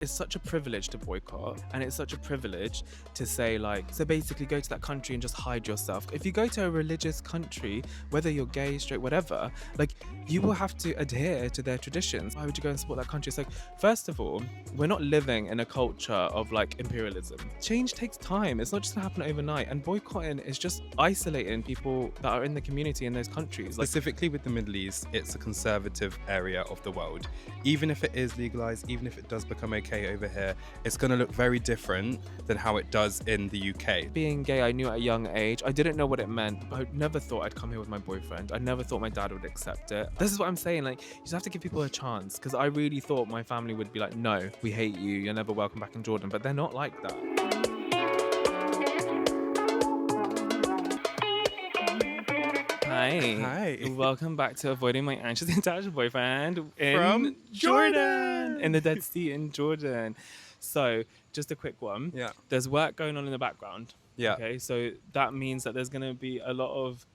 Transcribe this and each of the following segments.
It's such a privilege to boycott, and it's such a privilege to say, like, so basically go to that country and just hide yourself. If you go to a religious country, whether you're gay, straight, whatever, like, you will have to adhere to their traditions. Why would you go and support that country? It's like, first of all, we're not living in a culture of like imperialism. Change takes time. It's not just gonna happen overnight. And boycotting is just isolating people that are in the community in those countries. Like, specifically with the Middle East, it's a conservative area of the world. Even if it is legalized, even if it does become okay over here, it's going to look very different than how it does in the UK. Being gay, I knew at a young age. I didn't know what it meant. I never thought I'd come here with my boyfriend. I never thought my dad would accept it. This is what I'm saying. Like, you just have to give people a chance, because I really thought my family would be like, no, we hate you. You're never welcome back in Jordan. But they're not like that. Hi. Welcome back to Avoiding My Anxious Attached Boyfriend From Jordan. In the Dead Sea in Jordan. So, just a quick one. Yeah. There's work going on in the background. Yeah. Okay, so that means that there's going to be a lot of...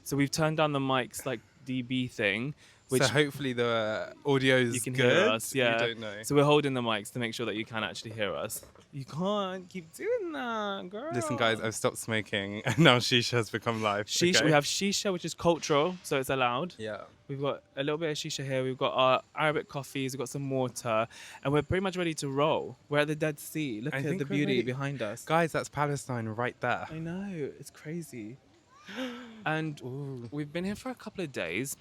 So we've turned down the mics, like DB thing. Which so hopefully the audio's you can good. hear us, yeah. We don't know. So we're holding the mics to make sure that you can actually hear us. You can't keep doing that, girl. Listen, guys, I've stopped smoking and now Shisha has become live. Shisha, okay? We have Shisha, which is cultural, so it's allowed. Yeah. We've got a little bit of Shisha here. We've got our Arabic coffees. We've got some water. And we're pretty much ready to roll. We're at the Dead Sea. Look at the beauty behind us. Guys, that's Palestine right there. I know. It's crazy. And we've been here for a couple of days.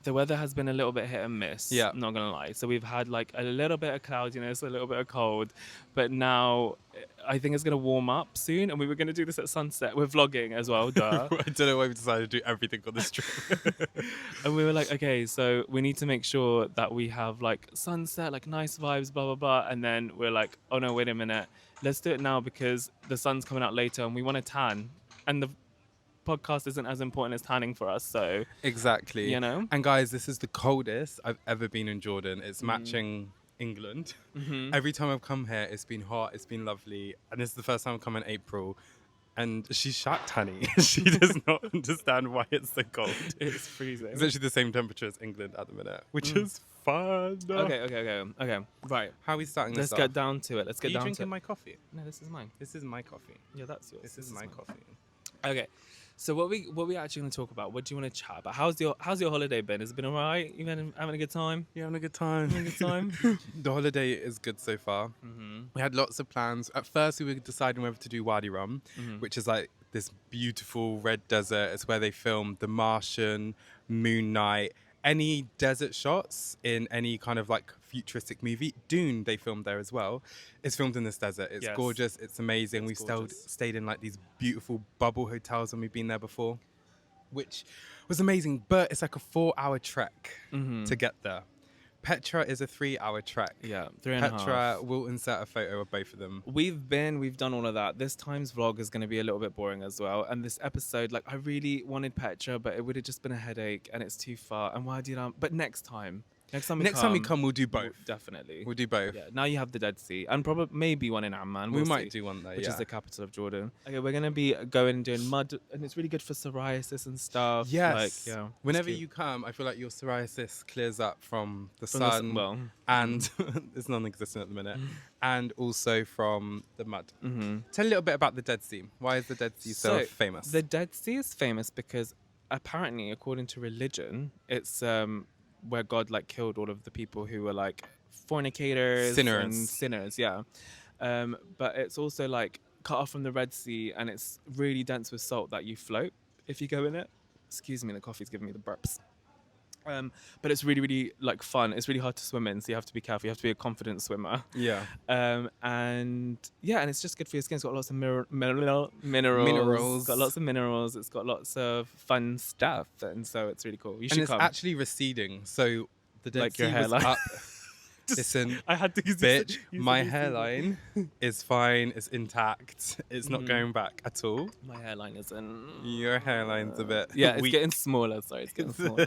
The weather has been a little bit hit and miss. Yeah. Not going to lie. So we've had like a little bit of cloudiness, a little bit of cold. But now I think it's going to warm up soon. And we were going to do this at sunset. We're vlogging as well, duh. I don't know why we decided to do everything on this trip. And we were like, okay, so we need to make sure that we have like sunset, like nice vibes, blah, blah, blah. And then we're like, oh no, wait a minute. Let's do it now because the sun's coming out later and we want to tan. And the podcast isn't as important as tanning for us, so exactly, you know. And guys, this is the coldest I've ever been in Jordan. It's matching England. Every time I've come here, it's been hot, it's been lovely, and this is the first time I've come in April. And she's shocked, honey. She does not understand why it's so cold. It's freezing. It's actually the same temperature as England at the minute, which is fun. Okay. Right. How are we starting Let's this get off? down to it. Let's get Are you down to drinking it. my coffee? No, this is mine. This is my coffee. Yeah, that's yours. This is my coffee. Okay. So what we actually going to talk about? What do you want to chat about? How's your holiday been? Has it been alright? You having a good time? You having a good time? Having a good time? The holiday is good so far. We had lots of plans. At first, we were deciding whether to do Wadi Rum, which is like this beautiful red desert. It's where they filmed The Martian, Moon Knight, any desert shots in any kind of like futuristic movie. Dune, they filmed there as well. It's filmed in this desert. It's gorgeous. It's amazing. We stayed in like these beautiful bubble hotels when we've been there before, which was amazing. But it's like a 4-hour trek to get there. Petra is a 3-hour trek. Yeah, 3.5. Petra, we'll insert a photo of both of them. We've done all of that. This time's vlog is going to be a little bit boring as well. And this episode, like, I really wanted Petra, but it would have just been a headache and it's too far. And why did I? But next time we come, we'll do both. Definitely. We'll do both. Yeah. Now you have the Dead Sea and probably maybe one in Amman. We might do one there, which is the capital of Jordan. Okay, we're gonna be going and doing mud, and it's really good for psoriasis and stuff. Yes. Like, yeah. Whenever you come, I feel like your psoriasis clears up from the sun, and it's non-existent at the minute, and also from the mud. Tell a little bit about the Dead Sea. Why is the Dead Sea so famous? The Dead Sea is famous because apparently, according to religion, it's where God like killed all of the people who were like fornicators and sinners, yeah. But it's also like cut off from the Red Sea, and it's really dense with salt that you float if you go in it. Excuse me, the coffee's giving me the burps. But it's really, really like fun. It's really hard to swim in, so you have to be careful. You have to be a confident swimmer. Yeah. And it's just good for your skin. It's got lots of minerals. It's got lots of minerals. It's got lots of fun stuff, and so it's really cool. You should come. And it's actually receding, so the Dead Sea was up. Listen, I had to use bitch, my hairline is fine, it's intact, it's not going back at all. My hairline isn't. Your hairline's a bit it's weak. getting smaller, sorry, it's getting smaller.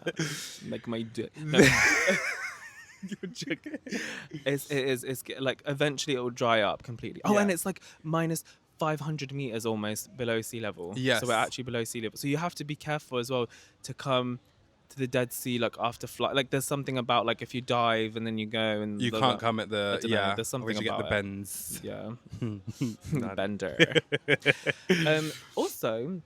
Like my dick. No. You're joking. It's like eventually it will dry up completely. Oh, and it's like minus 500 meters almost below sea level. Yes. So we're actually below sea level. So you have to be careful as well to come to into the Dead Sea like after flight. Like there's something about like if you dive and then you go and You can't come at the there's something you about get the bends. Yeah, No, bender. Also,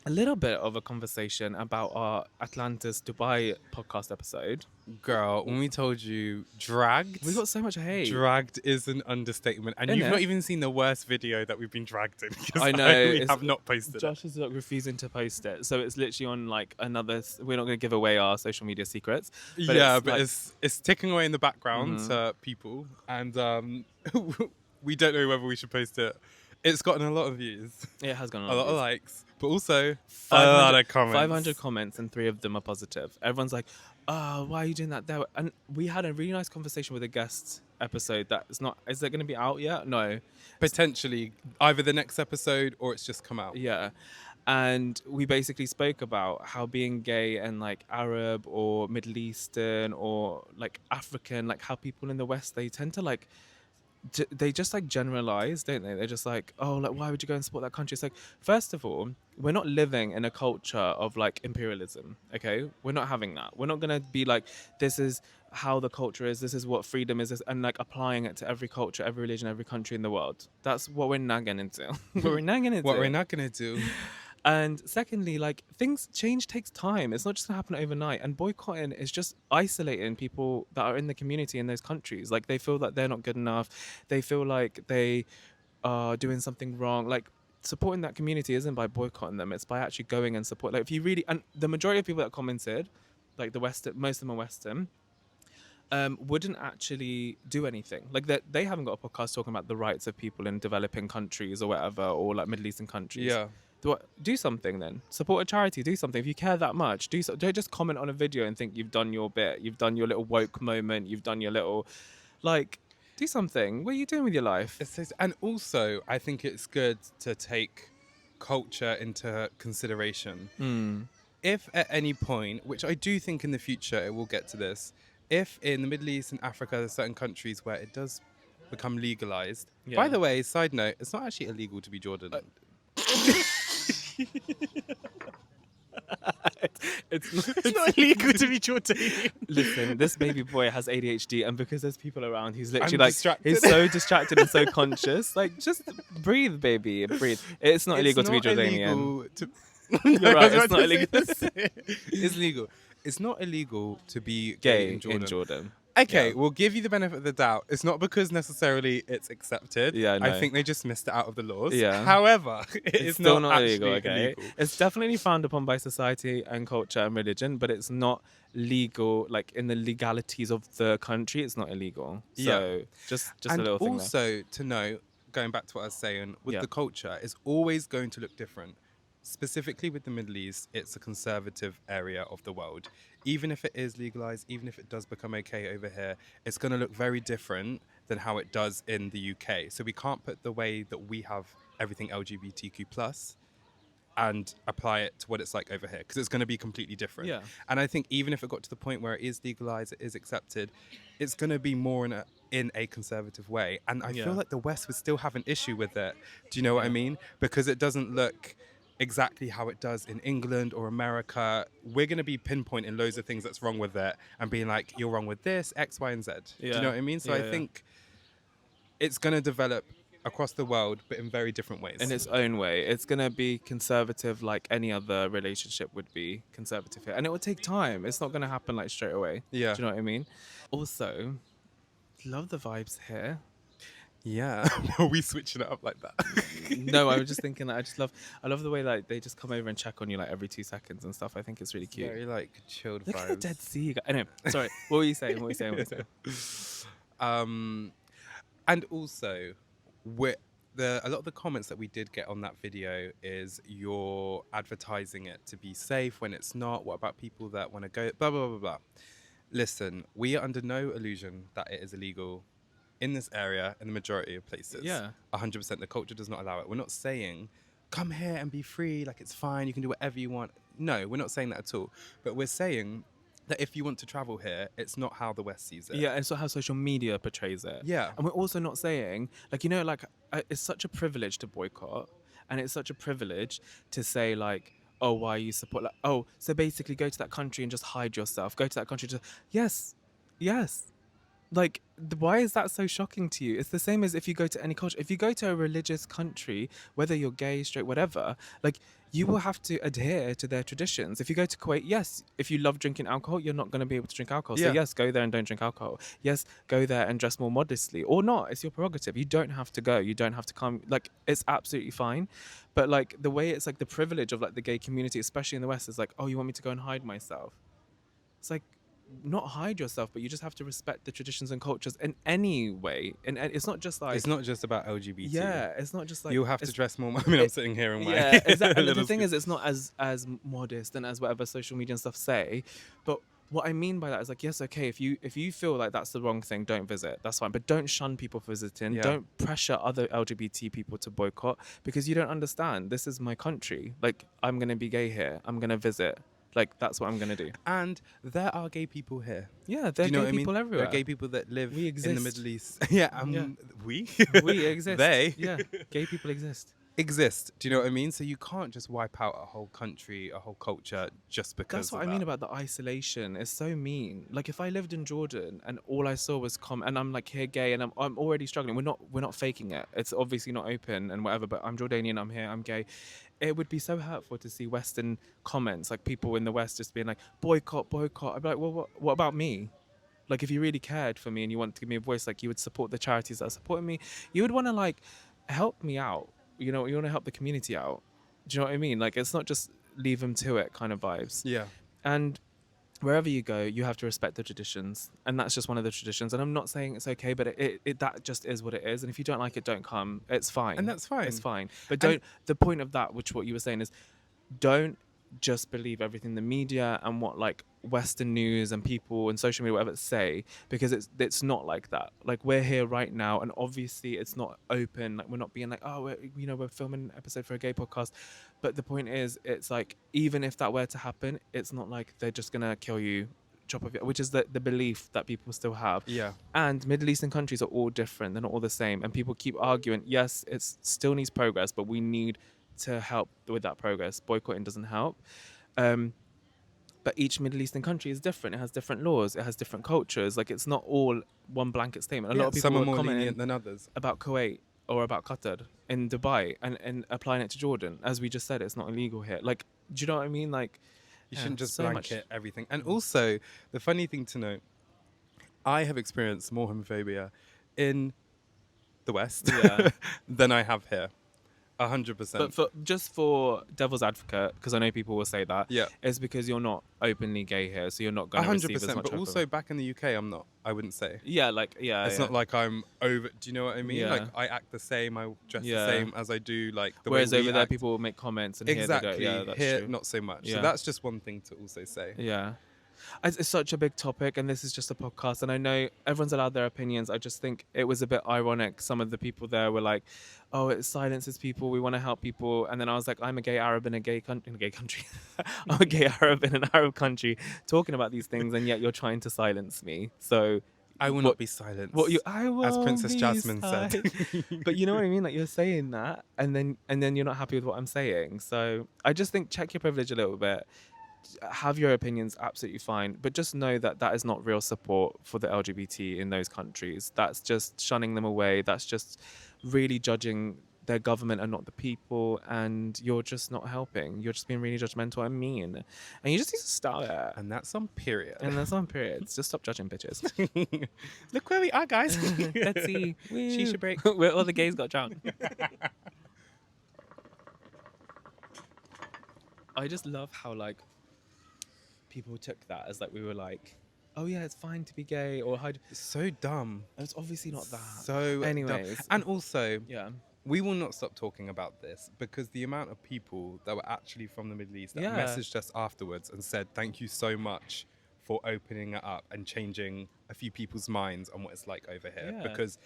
a little bit of a conversation about our Atlantis Dubai podcast episode. Girl, when we told you dragged, We got so much hate. Dragged is an understatement, and you've not even seen the worst video that we've been dragged in. I know we have not posted Josh is like refusing to post it, so it's literally on like another. We're not going to give away our social media secrets. But it's ticking away in the background to people, and we don't know whether we should post it. It's gotten a lot of views. It has gotten a lot of likes, but also a 500, lot of comments. 500 comments, and 3 of them are positive. Everyone's like, "Oh, why are you doing that there?" And we had a really nice conversation with a guest episode that is not. Is it going to be out yet? No. Potentially either the next episode or it's just come out. Yeah. And we basically spoke about how being gay and like Arab or Middle Eastern or like African, like how people in the West, they tend to like, they just like generalize, don't they? They're just like, oh, like why would you go and support that country? It's like, first of all, we're not living in a culture of like imperialism, okay? We're not having that. We're not gonna be like, this is how the culture is, this is what freedom is, and like applying it to every culture, every religion, every country in the world. That's what we're not gonna do. What we're not gonna do. And secondly, like change takes time. It's not just gonna happen overnight. And boycotting is just isolating people that are in the community in those countries. Like they feel that they're not good enough. They feel like they are doing something wrong. Like supporting that community isn't by boycotting them. It's by actually going and support. Like if you really, and the majority of people that commented, like the Western, most of them are Western, wouldn't actually do anything. Like they haven't got a podcast talking about the rights of people in developing countries or whatever, or like Middle Eastern countries. Yeah. Do something then. Support a charity. Do something. If you care that much, don't just comment on a video and think you've done your bit. You've done your little woke moment. You've done your little, like, do something. What are you doing with your life? And also, I think it's good to take culture into consideration. If at any point, which I do think in the future it will get to this, if in the Middle East and Africa there's certain countries where it does become legalized. Yeah. By the way, side note, it's not actually illegal to be Jordan. It's not illegal to be Jordanian. Listen, this baby boy has ADHD, and because there's people around, he's literally he's so distracted and so conscious. Like, just breathe, baby, breathe. It's not illegal to be Jordanian. You're right. It's not illegal. It's legal. It's not illegal to be gay in Jordan. Okay, we'll give you the benefit of the doubt. It's not because necessarily it's accepted. Yeah, no. I think they just missed it out of the laws. Yeah. However, it's still not illegal. Okay, it's definitely frowned upon by society and culture and religion, but it's not legal. Like in the legalities of the country, it's not illegal. So just and a little thing. And also to know, going back to what I was saying, with the culture, is always going to look different. Specifically with the Middle East, it's a conservative area of the world. Even if it is legalized, even if it does become okay over here, it's going to look very different than how it does in the UK. So we can't put the way that we have everything LGBTQ plus and apply it to what it's like over here, because it's going to be completely different. Yeah. And I think even if it got to the point where it is legalized, it is accepted, it's going to be more in a conservative way. And I feel like the West would still have an issue with it. Do you know what I mean? Because it doesn't look exactly how it does in England or America. We're going to be pinpointing loads of things that's wrong with it and being like, you're wrong with this, X, Y, and Z. Do you know what I mean? So I think it's going to develop across the world, but in very different ways. In its own way. It's going to be conservative like any other relationship would be conservative here. And it will take time. It's not going to happen like straight away. Yeah. Do you know what I mean? Also, love the vibes here. Yeah. Are we switching it up like that? No, I was just thinking that I love the way like they just come over and check on you like every 2 seconds and stuff. I think it's really cute. Very like chilled Look vibes. At the Dead Sea. Anyway, sorry. What were you saying? And also, a lot of the comments that we did get on that video is you're advertising it to be safe when it's not. What about people that want to go blah blah blah blah? Listen, we are under no illusion that it is illegal in this area, in the majority of places. Yeah. 100%. The culture does not allow it. We're not saying, come here and be free, like it's fine, you can do whatever you want. No, we're not saying that at all. But we're saying that if you want to travel here, it's not how the West sees it. Yeah, and so how social media portrays it. Yeah. And we're also not saying, like, it's such a privilege to boycott, and it's such a privilege to say, like, oh, why you support, like, oh, so basically go to that country and just hide yourself. Go to that country to, yes, yes. Like, why is that so shocking to you? It's the same as if you go to any culture. If you go to a religious country, whether you're gay, straight, whatever, like, you will have to adhere to their traditions. If you go to Kuwait, yes, if you love drinking alcohol, you're not going to be able to drink alcohol. So Yeah. yes, go there and don't drink alcohol. Yes, go there and dress more modestly, or not. It's your prerogative. You don't have to go. You don't have to come. Like, it's absolutely fine. But like the way it's like the privilege of like the gay community, especially in the West, is like, oh, you want me to go and hide myself? It's like, not hide yourself, but you just have to respect the traditions and cultures in any way. And it's not just like, It's not just about LGBT. yeah, it's not just like, You'll have to it's- dress more. I mean, I'm sitting here in my yeah, exactly. And the little thing suit. is, it's not as modest and as whatever social media and stuff say. But what I mean by that is like, yes, okay, if you feel like that's the wrong thing, don't visit. That's fine. But don't shun people for visiting. Yeah. Don't pressure other LGBT people to boycott, because you don't understand. This is my country. Like, I'm gonna be gay here. I'm gonna visit. Like, that's what I'm gonna do. And there are gay people here. Yeah, there Do are you know gay what I mean? people everywhere. There are gay people that live We in the exist. Middle East. Yeah, Yeah. we? We exist. They Yeah, gay people exist. exist. Do you know what I mean? So you can't just wipe out a whole country, a whole culture just because That's what of I mean that. about the isolation. It's so mean. Like, if I lived in Jordan and all I saw was and I'm like here gay and I'm already struggling. We're not faking it. It's obviously not open and whatever, but I'm Jordanian, I'm here, I'm gay. It would be so hurtful to see Western comments, like people in the West just being like, boycott, boycott. I'd be like, well, what about me? Like, if you really cared for me and you wanted to give me a voice, like, you would support the charities that are supporting me. You would want to like help me out. You know, you want to help the community out. Do you know what I mean? Like, it's not just leave them to it kind of vibes. Yeah. And wherever you go, you have to respect the traditions, and that's just one of the traditions. And I'm not saying it's okay, but it that just is what it is. And if you don't like it, don't come. It's fine. And that's fine. It's fine. But And- don't. The point of that, which what you were saying is, don't just believe everything the media and what like Western news and people and social media whatever say, because it's not like that. Like, we're here right now, and obviously it's not open. Like, we're not being like, oh, we're filming an episode for a gay podcast. But the point is, it's like, even if that were to happen, it's not like they're just gonna kill you, chop off your, which is the belief that people still have. Yeah. And Middle Eastern countries are all different. They're not all the same. And people keep arguing, yes, it still needs progress, but we need to help with that progress. Boycotting doesn't help. But each Middle Eastern country is different. It has different laws. It has different cultures. Like, it's not all one blanket statement. A lot of people some are were more commenting lenient than others. about Kuwait or about Qatar in Dubai and applying it to Jordan. As we just said, it's not illegal here. Like, do you know what I mean? Like, You yeah, shouldn't just so much. blanket everything. And also, the funny thing to note, I have experienced more homophobia in the West Yeah. than I have here. 100%. But for devil's advocate, because I know people will say that, Yeah. it's because you're not openly gay here, so you're not going to receive as 100%. much. But also back in the UK, I'm not. I wouldn't say. yeah, like, yeah, It's yeah. not like I'm over. Do you know what I mean? Yeah. Like, I act the same. I dress Yeah. the same as I do. Like the Whereas way we over there, act. people will make comments, and Exactly. here they go, yeah, that's Here, true. not so much. Yeah. So that's just one thing to also say. Yeah. It's such a big topic, and this is just a podcast, and I know everyone's allowed their opinions. I just think it was a bit ironic. Some of the people there were like, oh, it silences people, we want to help people. And then I was like, I'm a gay Arab in a gay country. I'm a gay Arab in an Arab country talking about these things, and yet you're trying to silence me. So I will what- not be silenced. I will as Princess be Jasmine said. But you know what I mean? Like, you're saying that, and then you're not happy with what I'm saying. So I just think, check your privilege a little bit. Have your opinions, absolutely fine, but just know that that is not real support for the LGBT in those countries. That's just shunning them away. That's just really judging their government and not the people, and you're just not helping. You're just being really judgmental and mean, and you just need to stop it. And that's on period. And that's on periods. Just stop judging bitches. Look where we are, guys. Let's see. Shisha break. Where all the gays got drunk. I just love how, like, people took that as like we were like, oh yeah, it's fine to be gay, or hide. So dumb. It's obviously not that. So Anyways. dumb. And also, Yeah. we will not stop talking about this, because the amount of people that were actually from the Middle East that Yeah. messaged us afterwards and said, thank you so much for opening it up and changing a few people's minds on what it's like over here. Yeah. Because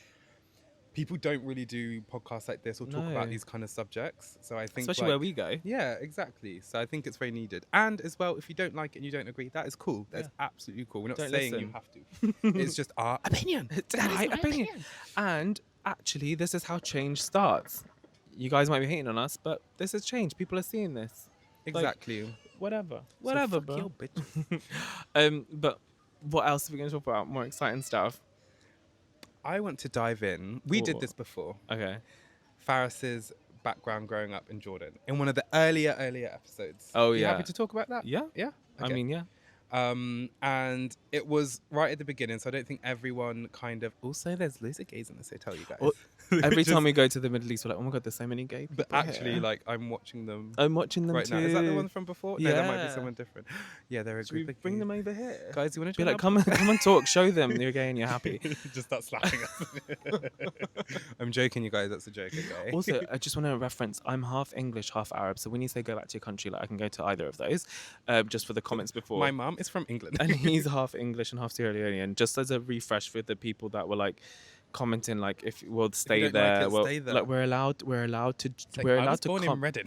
people don't really do podcasts like this or talk No. about these kind of subjects. So I think, Especially where we go. yeah, exactly. So I think it's very needed. And as well, if you don't like it and you don't agree, that is cool. That's absolutely cool. We're not Don't saying listen. you have to. It's just our opinion. It's my opinion. And actually, this is how change starts. You guys might be hating on us, but this is change. People are seeing this. Exactly. Whatever. So Whatever, fuck bro. your bitch. But what else are we going to talk about? More exciting stuff. I want to dive in. We did Ooh. this before. Okay. Faris's background growing up in Jordan in one of the earlier episodes. Oh, You yeah. happy to talk about that? Yeah. Yeah. I mean, yeah. And it was right at the beginning, so I don't think everyone kind of. Also, there's loads of gays in this hotel, you guys. Well, every time we go to the Middle East, we're like, oh my god, there's so many gay people. But actually, here. like, I'm watching them. I'm watching them right too. now. Is that the one from before? No, there might be Yeah. someone different. Yeah, they're a Should we group of bring gays. them over here? Guys, you want to Be like, come and talk. Show them you're gay and you're happy. Just start slapping us. I'm joking, you guys. That's a joke, okay? Also, I just want to reference, I'm half English, half Arab. So when you say go back to your country, like I can go to either of those. Just for the comments before. My mum is from England. And he's half English and half Sierra Leonean. Just as a refresh for the people that were like commenting, like if we'll stay don't there, like it, well, stay there. like we're allowed to I was born in Reading.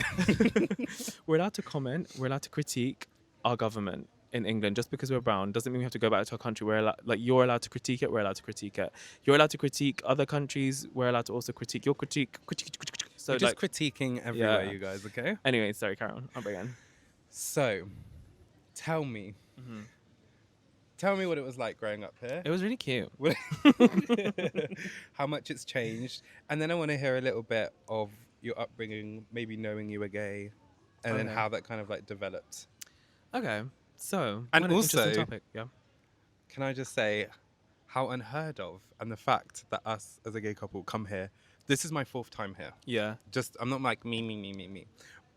we're allowed to comment, we're allowed to critique our government in England. Just because we're brown doesn't mean we have to go back to our country. We're like you're allowed to critique it, we're allowed to critique it. You're allowed to critique other countries, we're allowed to also critique your critique. So We're just critiquing everywhere, yeah. you guys, okay? Anyway, sorry, carry on. I'll begin. So, tell me. Mm-hmm. Tell me what it was like growing up here. It was really cute. How much it's changed. And then I want to hear a little bit of your upbringing, maybe knowing you were gay, and then Okay. how that kind of like developed. Okay, so And what an also- interesting topic. Yeah. Can I just say how unheard of, and the fact that us as a gay couple come here. This is my 4th time here. Yeah. I'm not like me.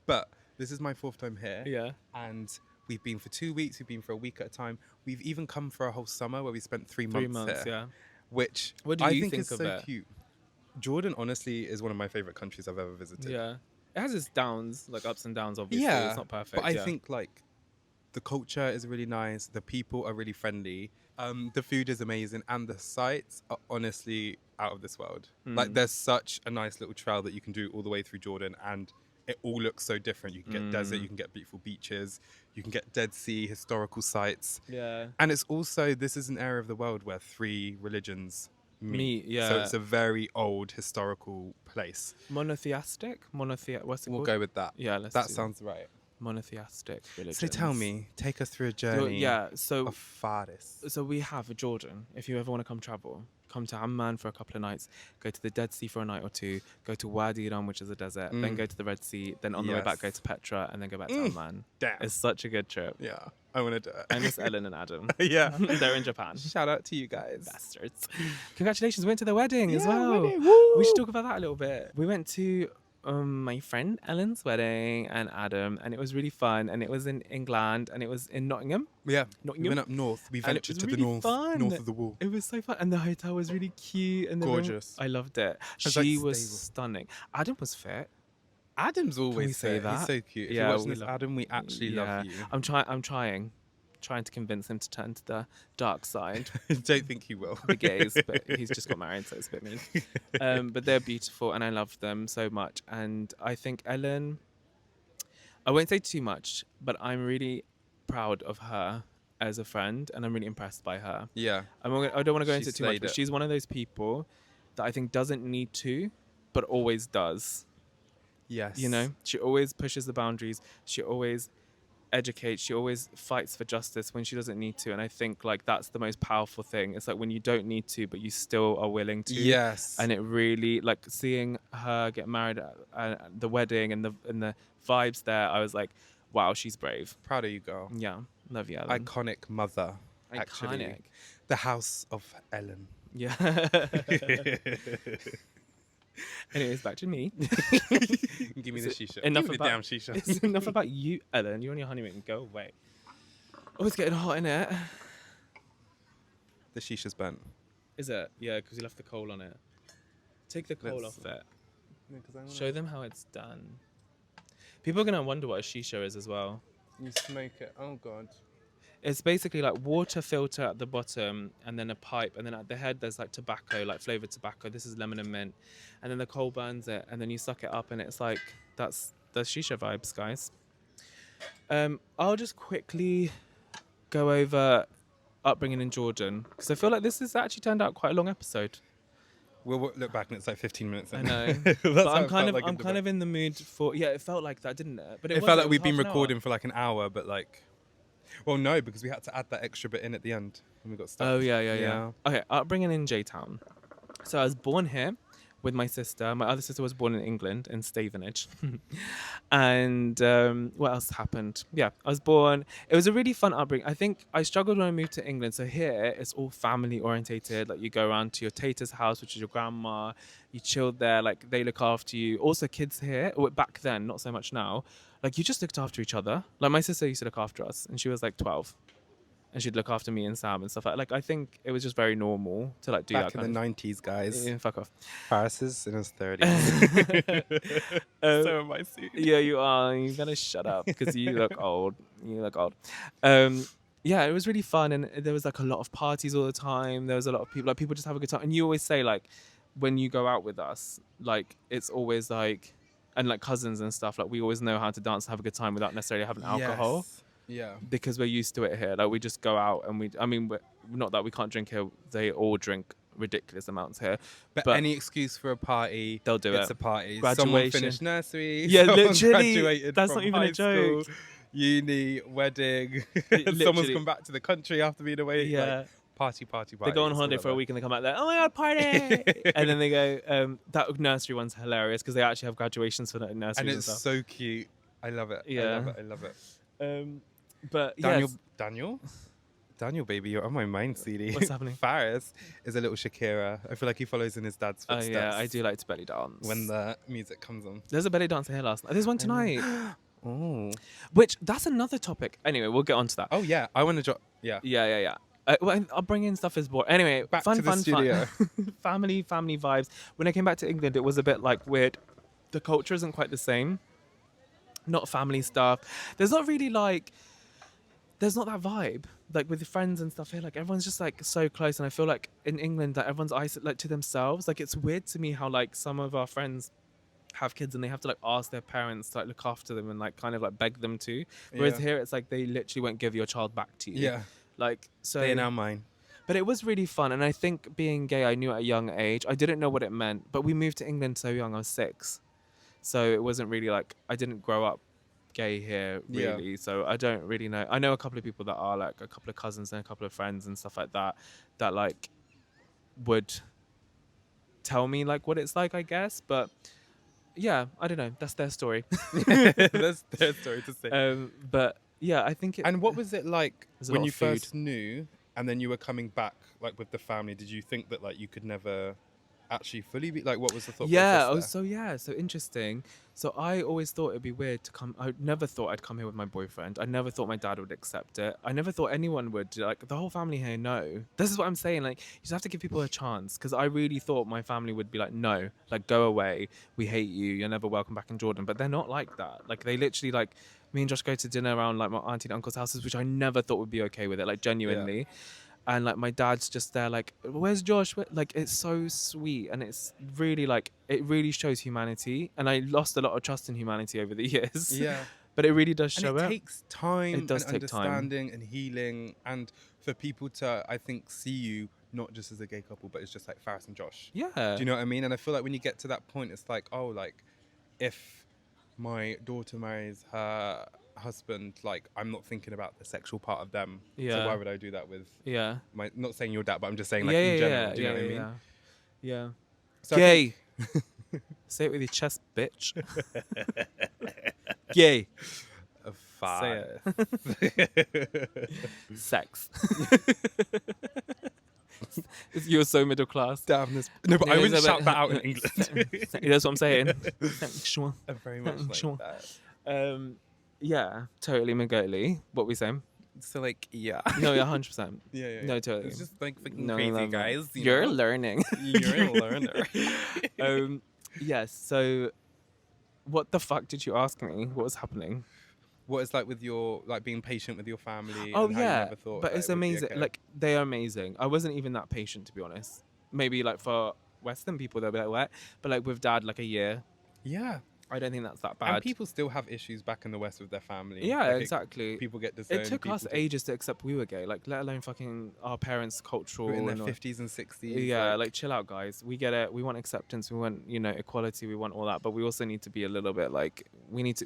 But this is my 4th time here. Yeah. And we've been for 2 weeks. We've been for a week at a time. We've even come for a whole summer where we spent 3 months, 3 months. here, Yeah. which What do I you think think is of so it? cute. Jordan, honestly, is one of my favorite countries I've ever visited. Yeah. It has its downs, like ups and downs, obviously. Yeah, It's not perfect. but I yeah. think think like the culture is really nice. The people are really friendly. The food is amazing, and the sights are honestly out of this world. Like, there's such a nice little trail that you can do all the way through Jordan, and it all looks so different. You can get desert, you can get beautiful beaches, you can get Dead Sea, historical sites. Yeah. And it's also, this is an area of the world where 3 religions meet. yeah. So it's a very old historical place. Monotheistic? What's it We'll called? go with that. Yeah, let's That do sounds right. monotheistic religion. So tell me, take us through a journey So of Faris. so we have Jordan. If you ever want to come travel, come to Amman for a couple of nights, go to the Dead Sea for a night or 2, go to Wadi Rum, which is a desert, then go to the Red Sea, then on the way back go Yes. to Petra, and then go back to Amman. Damn. It's such a good trip. Yeah, I want to do it. I miss Ellen and Adam. Yeah. They're in Japan. Shout out to you guys. Bastards. Congratulations, we went to the wedding as Yeah, well. wedding, woo! We should talk about that a little bit. We went to my friend Ellen's wedding and Adam, and it was really fun, and it was in England, and it was in Nottingham. Yeah, Nottingham. we went up north. We And it ventured was to the really north, fun. north of the wall. It was so fun, and the hotel was really cute and the room- Gorgeous. I loved it. was like She was stable. stunning. Adam was fit. Adam's always we say fit. that? He's so cute. If Yeah, you're watching we this, love- Adam, we actually love you. I'm trying to convince him to turn to the dark side. Don't think he will. The gays, but he's just got married, so it's a bit mean. But they're beautiful, and I love them so much. And I think Ellen, I won't say too much, but I'm really proud of her as a friend, and I'm really impressed by her. Yeah. I don't want to go She into it too much, slayed but it. she's one of those people that I think doesn't need to, but always does. Yes. You know, she always pushes the boundaries. She always educates. She always fights for justice when she doesn't need to. And I think like that's the most powerful thing. It's like when you don't need to, but you still are willing to. Yes. And it really, like, seeing her get married at the wedding and the vibes there, I was like, wow, she's brave. Proud of you, girl. Yeah, love you, Ellen. Iconic mother. Actually. Iconic. The house of Ellen. Yeah. Anyways, back to me. Give me the shisha. Enough Give me the about damn shisha. It's enough about you, Ellen. You're on your honeymoon. Go away. Oh, it's getting hot in it. The shisha's burnt. Is it? Yeah, because you left the coal on it. Take the coal Let's- off it. Show them how it's done. People are going to wonder what a shisha is as well. You smoke it. Oh, God. It's basically like water filter at the bottom and then a pipe. And then at the head, there's like tobacco, like flavored tobacco. This is lemon and mint. And then the coal burns it. And then you suck it up. And it's like, that's the shisha vibes, guys. I'll just quickly go over upbringing in Jordan. Because I feel like this has actually turned out quite a long episode. We'll look back and it's like 15 minutes in. I know. That's But how I'm it kind felt of like I'm in kind Dubai. of in the mood for it felt like that, didn't it? But It felt like we'd been recording for like an hour, but like, well, no, because we had to add that extra bit in at the end when we got stuck. Oh yeah. Okay, upbringing in J-Town. So I was born here with my sister. My other sister was born in England, in Stevenage. And what else happened? Yeah, I was born. It was a really fun upbringing. I think I struggled when I moved to England. So here, it's all family orientated. Like you go around to your tater's house, which is your grandma. You chill there. Like they look after you. Also, kids here, back then, not so much now. Like you just looked after each other. Like my sister used to look after us, and she was like 12. And she'd look after me and Sam and stuff like I think it was just very normal to like do Back that in the 90s, guys. Yeah, fuck off. Paris is in his 30s. So am I soon. Yeah, you are. You gotta shut up because you look old. You look old. Yeah, it was really fun, and there was like a lot of parties all the time. There was a lot of people. Like people just have a good time, and you always say like, when you go out with us, like it's always like, and like cousins and stuff. Like we always know how to dance and have a good time without necessarily having alcohol. Yes. Yeah. Because we're used to it here. Like we just go out and we're, not that we can't drink here. They all drink ridiculous amounts here. But any excuse for a party, they'll do it's it. a party. Graduation. Someone finished nursery. Yeah, someone literally. graduated That's from not even high a joke. School, uni, wedding. Literally. Someone's come back to the country after being away. Yeah. Like, party. They go on holiday for a week and they come back there, oh my god, party! And then they go, that nursery one's hilarious because they actually have graduations for that nurseries and and it's stuff. so cute. I love it. Yeah. I love it. But Daniel, baby, you're on my mind, CD. What's happening? Faris is a little Shakira. I feel like he follows in his dad's Oh footsteps. yeah, I do like to belly dance. When the music comes on. There's a belly dancer here last night. There's one tonight. Oh. Which, that's another topic. Anyway, we'll get onto that. Oh yeah, I want to drop. Yeah. Yeah. Well, I'll bring in stuff is boring. Anyway, Back fun, to the studio. family vibes. When I came back to England, it was a bit like weird. The culture isn't quite the same. Not family stuff. There's not really like. There's not that vibe like with the friends and stuff here. Like everyone's just like so close, and I feel like in England that everyone's isolated like to themselves. Like it's weird to me how like some of our friends have kids and they have to like ask their parents to like look after them and like kind of like beg them to. Whereas here it's like they literally won't give your child back to you. Yeah. Like so. They are now mine. But it was really fun, and I think being gay, I knew at a young age. I didn't know what it meant, but we moved to England so young. I was 6, so it wasn't really like I didn't grow up gay here really. So I don't really know. I know a couple of people that are like a couple of cousins and a couple of friends and stuff like that like would tell me like what it's like, I guess. But yeah, I don't know. That's their story. That's their story to say. But yeah, I think. And what was it like when you food. first knew, and then you were coming back like with the family? Did you think that like you could never actually fully be like? What was the thought? So interesting. So I always thought it'd be weird to come. I never thought I'd come here with my boyfriend. I never thought my dad would accept it. I never thought anyone would. Like the whole family here, no. This is what I'm saying. Like you just have to give people a chance, because I really thought my family would be like, no, like go away. We hate you. You're never welcome back in Jordan. But they're not like that. Like they literally like. Me and Josh go to dinner around like my auntie and uncle's houses, which I never thought would be okay with it. Like genuinely. Yeah. And like my dad's just there like, where's Josh? Like it's so sweet, and it's really like, it really shows humanity. And I lost a lot of trust in humanity over the years. Yeah. But it really does show and it up. takes time. It does and take understanding time. And healing, and for people to, I think, see you not just as a gay couple, but it's just like Faris and Josh. Yeah. Do you know what I mean? And I feel like when you get to that point, it's like, oh, like if my daughter marries her husband, like I'm not thinking about the sexual part of them. So why would I do that with my, not saying your dad, but I'm just saying like in general. Do you know what I mean? Yeah. So gay. Say it with your chest, bitch. Gay. Say it. Sex. You're so middle class. Damn this. No, but I wouldn't shout that out in England. That's what I'm saying. Sure. Very much like sure. that. Yeah, totally Magoli. What we saying? So like, yeah. No, 100%. Yeah. No, totally. It's just like fucking crazy, guys. You're learning. You're a learner. Yes. So, what the fuck did you ask me? What was happening? What it's like with your, like being patient with your family. Oh and how you yeah, never thought but it's amazing. Okay. Like they are amazing. I wasn't even that patient, to be honest. Maybe like for Western people they'll be like, what? But like with dad, like a year. Yeah. I don't think that's that bad. And people still have issues back in the West with their family. Yeah, Like, exactly. People get disowned. It took us ages to accept we were gay, like, let alone fucking our parents' cultural. Who are in their and 50s and 60s. Yeah, like, chill out, guys. We get it. We want acceptance. We want, equality. We want all that. But we also need to be a little bit like, we need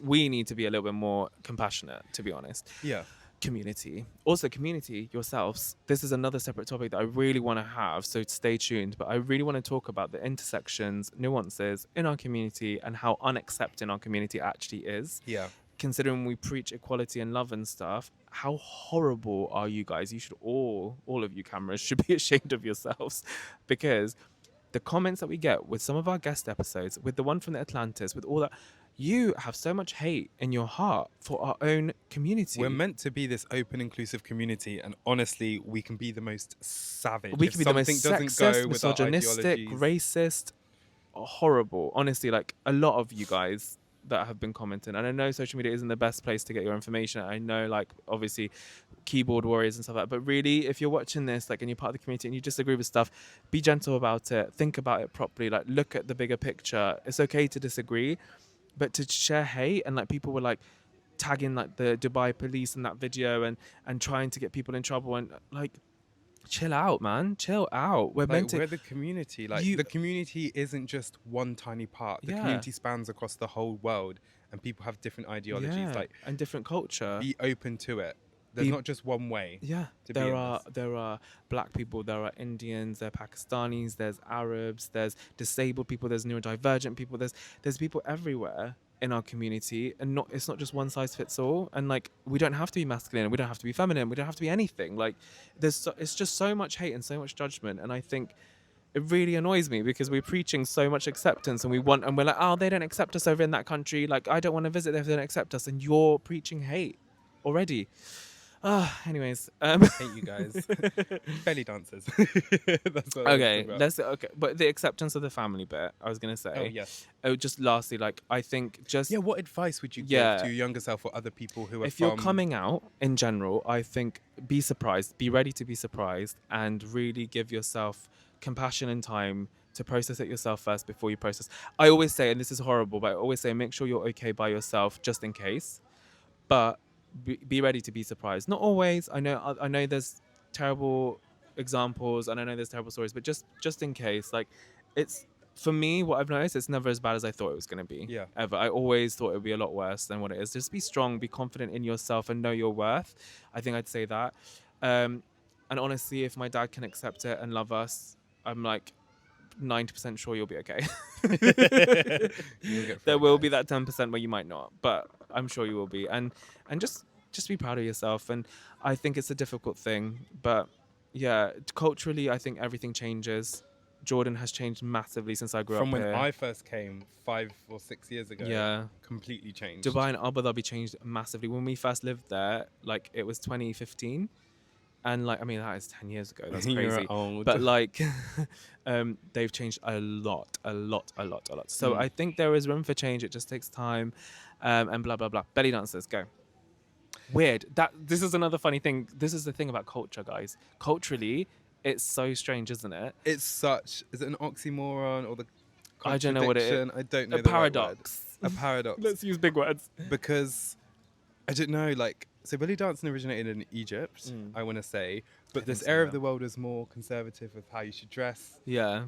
to be a little bit more compassionate, to be honest. Yeah. Community. Also, community, yourselves. This is another separate topic that I really want to have, so stay tuned. But I really want to talk about the intersections, nuances in our community and how unaccepting our community actually is. Yeah. Considering we preach equality and love and stuff, how horrible are you guys? You should all of you cameras should be ashamed of yourselves, because the comments that we get with some of our guest episodes, with the one from the Atlantis, with all that, you have so much hate in your heart for our own community. We're meant to be this open, inclusive community, and honestly, we can be the most savage. We can be the most sexist, misogynistic, racist, horrible. Honestly, like, a lot of you guys that have been commenting, and I know social media isn't the best place to get your information. I know, like, obviously keyboard warriors and stuff like that, but really, if you're watching this, like, and you're part of the community and you disagree with stuff, be gentle about it, think about it properly, like, look at the bigger picture. It's okay to disagree, but to share hate, and like, people were like tagging like the Dubai police in that video and trying to get people in trouble, and like, chill out, man, chill out. We're the community. Like, the community isn't just one tiny part. The community spans across the whole world, and people have different ideologies, like, and different culture. Be open to it. There's not just one way. Yeah, there are black people, there are Indians, there are Pakistanis, there's Arabs, there's disabled people, there's neurodivergent people, there's people everywhere in our community, and it's not just one size fits all. And like, we don't have to be masculine, we don't have to be feminine, we don't have to be anything. Like, it's just so much hate and so much judgment, and I think it really annoys me, because we're preaching so much acceptance, and we're like, oh, they don't accept us over in that country, like, I don't want to visit there if they don't accept us, and you're preaching hate already. Anyways, I hate you guys. Belly dancers. That's what okay. But the acceptance of the family bit, I was gonna say. Oh yes. Oh, just lastly, like, I think what advice would you give to your younger self or other people who are if you're coming out in general? I think be surprised, be ready to be surprised, and really give yourself compassion and time to process it yourself first before you process. I always say, and this is horrible, but I always say, make sure you're okay by yourself just in case. But be ready to be surprised. Not always. I know there's terrible examples, and I know there's terrible stories, but just in case, like, it's, for me, what I've noticed, it's never as bad as I thought it was going to be. Yeah. Ever. I always thought it would be a lot worse than what it is. Just be strong, be confident in yourself, and know your worth. I think I'd say that. And honestly, if my dad can accept it and love us, I'm like 90% sure you'll be okay. There will be that 10% where you might not, but I'm sure you will be. And just be proud of yourself. And I think it's a difficult thing, but yeah, culturally, I think everything changes. Jordan has changed massively since I grew up here. From when I first came 5 or 6 years ago. Yeah. Completely changed. Dubai and Abu Dhabi changed massively. When we first lived there, like, it was 2015. And like, I mean, that is 10 years ago. That's crazy. You're old. But like, they've changed a lot. So I think there is room for change. It just takes time, and blah, blah, blah. Belly dancers, go. Weird. This is another funny thing. This is the thing about culture, guys. Culturally, it's so strange, isn't it? Is it an oxymoron or the contradiction? I don't know what it is. I don't know a the paradox. Right word. A paradox. Let's use big words. Because, I don't know, like, so belly dancing originated in Egypt, I want to say, but this area of the world is more conservative with how you should dress. Yeah.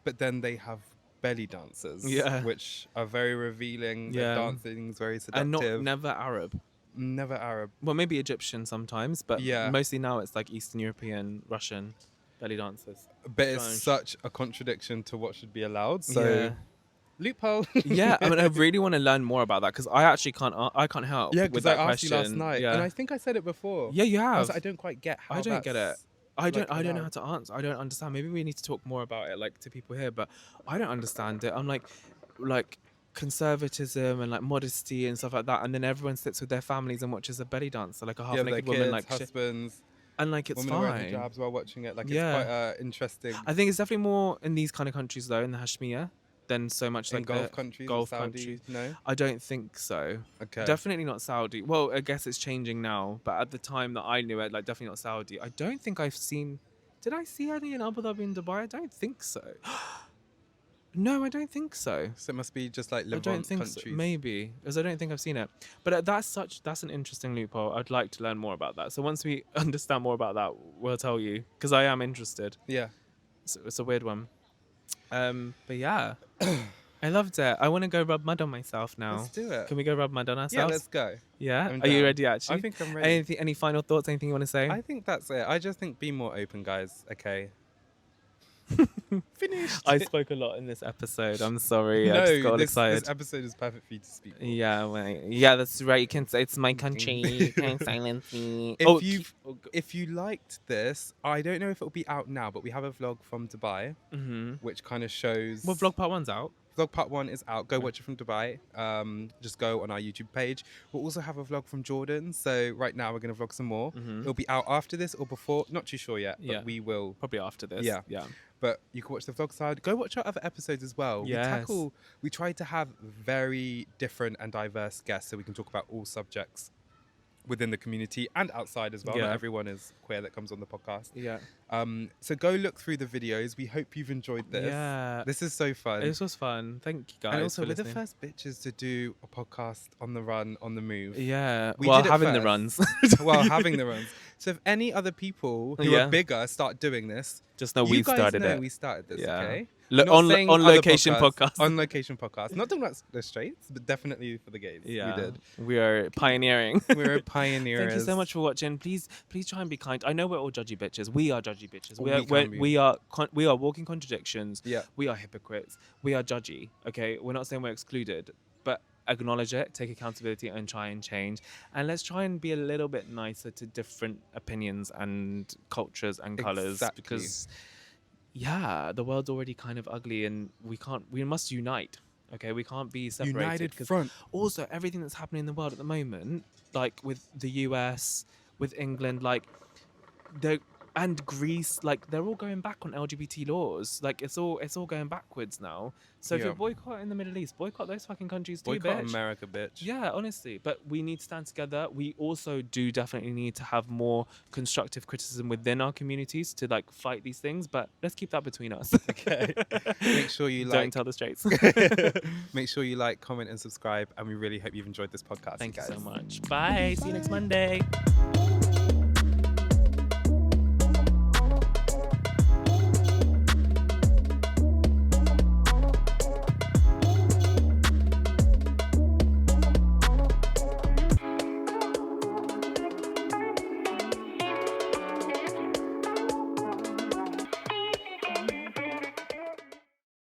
But then they have belly dancers, which are very revealing. Yeah. Their dancing is very seductive. And never Arab. Never Arab. Well, maybe Egyptian sometimes, but yeah, mostly now it's like Eastern European, Russian belly dancers. But it's such a contradiction to what should be allowed. So loophole. Yeah, I mean, I really want to learn more about that, because I actually can't help. Yeah, with because I that asked question. you last night, and I think I said it before. Yeah, you have. I don't quite get how. I don't get it. I don't know how to answer. I don't understand. Maybe we need to talk more about it, like, to people here, but I don't understand it. I'm like conservatism and like modesty and stuff like that, and then everyone sits with their families and watches a belly dancer, like a half-naked woman, like husbands, and like, it's women fine. wearing hijabs while watching it. Like, it's quite interesting. I think it's definitely more in these kind of countries though, in the Hashmiyah, than so much in like Gulf countries. Gulf Saudi, countries. No, I don't think so. Okay, definitely not Saudi. Well, I guess it's changing now, but at the time that I knew it, like, definitely not Saudi. I don't think I've seen. Did I see any in Abu Dhabi and Dubai? I don't think so. No, I don't think so. So it must be just like I Levant don't think countries. so. Maybe, because I don't think I've seen it. But that's an interesting loophole. I'd like to learn more about that. So once we understand more about that, we'll tell you, because I am interested. Yeah. It's a weird one. But yeah, I loved it. I want to go rub mud on myself now. Let's do it. Can we go rub mud on ourselves? Yeah, let's go. Yeah. I'm Are you down. ready? Actually, I think I'm ready. Any final thoughts? Anything you want to say? I think that's it. I just think be more open, guys. Okay. Finished. I spoke a lot in this episode. I'm sorry. I No, just got all this excited. episode is perfect for you to speak. Yeah, wait. Yeah, that's right. You can say it's my country. You can silence me. If you liked this, I don't know if it'll be out now, but we have a vlog from Dubai, which kind of shows. Well, vlog part 1's out. Vlog part 1 is out. Go watch it from Dubai. Just go on our YouTube page. We'll also have a vlog from Jordan. So right now we're going to vlog some more. It'll be out after this or before. Not too sure yet, but we will. Probably after this. Yeah. Yeah. But you can watch the vlog side. Go watch our other episodes as well. Yes. We try to have very different and diverse guests so we can talk about all subjects within the community and outside as well. Yeah. Not everyone is queer that comes on the podcast. Yeah. So go look through the videos. We hope you've enjoyed this. Yeah. This is so fun. This was fun. Thank you guys. And also, for we're the listening. first bitches to do a podcast on the run, on the move. Yeah. We Well, did it having the first. runs. Well, having the runs. So if any other people who are bigger start doing this, just know you we guys started know it. we started this, Yeah. okay? On location podcast. On location podcast. Not talking about the straights, but definitely for the gays. Yeah, we did. We are pioneering. We're pioneers. Thank you so much for watching. Please try and be kind. I know we're all judgy bitches. We are judgy bitches. We are walking contradictions. Yeah. We are hypocrites. We are judgy. Okay, we're not saying we're excluded, but acknowledge it, take accountability, and try and change. And let's try and be a little bit nicer to different opinions and cultures and colors, because the world's already kind of ugly, and we must unite. Okay, we can't be separated. United front. Also, everything that's happening in the world at the moment, like with the US, with England, and Greece, like they're all going back on LGBT laws. Like it's all going backwards now. So if you're boycotting the Middle East, boycott those fucking countries too, boycott bitch. America, bitch. Yeah, honestly. But we need to stand together. We also do definitely need to have more constructive criticism within our communities to like fight these things. But let's keep that between us. Okay. Make sure you Don't tell the straights. Make sure you like, comment, and subscribe. And we really hope you've enjoyed this podcast. Thank you so much. Bye. See you next Monday.